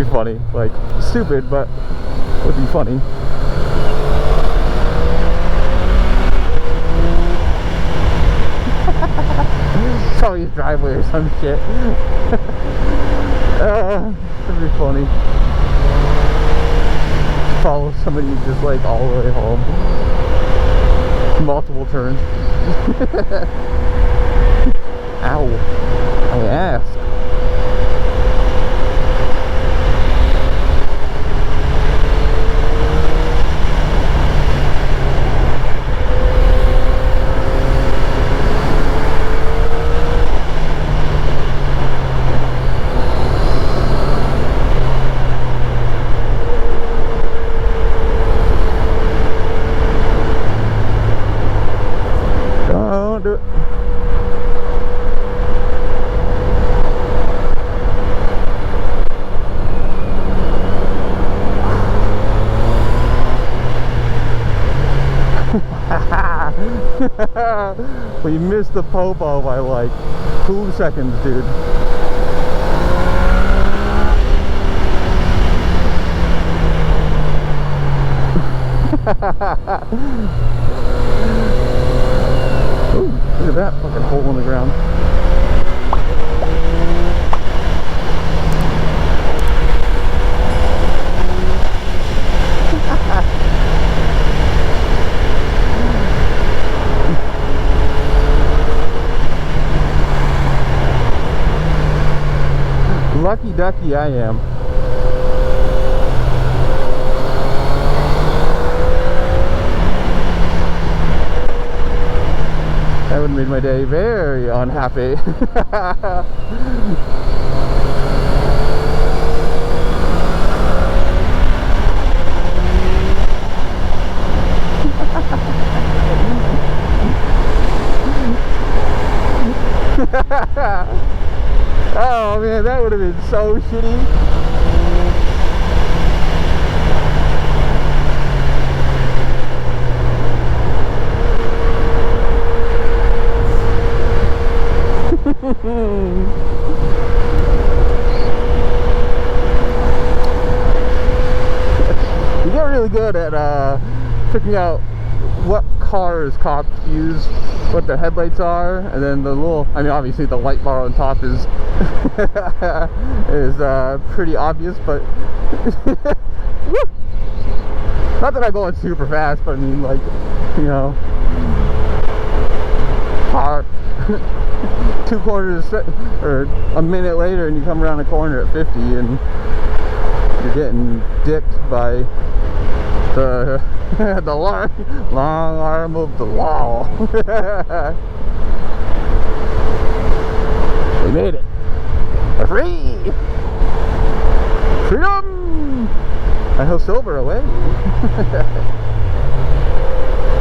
be funny. Like, stupid, but would be funny. Probably his driveway or some shit. It'd be funny. Follow somebody just like all the way home. Multiple turns. Ow. My ass. Don't do it. We missed the popo by like 2 seconds, dude. Ooh, look at that fucking hole in the ground. Lucky ducky I am. That would have made my day very unhappy. Oh man, that would have been so shitty. You get really good at picking out what cars cops use, what their headlights are, and then the little, I mean obviously the light bar on top is is pretty obvious, but not that I'm going super fast, but I mean, like, you know, car 2 quarters or a minute later and you come around a corner at 50 and you're getting dicked by the the long arm of the law. We made it. We're free. Freedom. I hope silver away.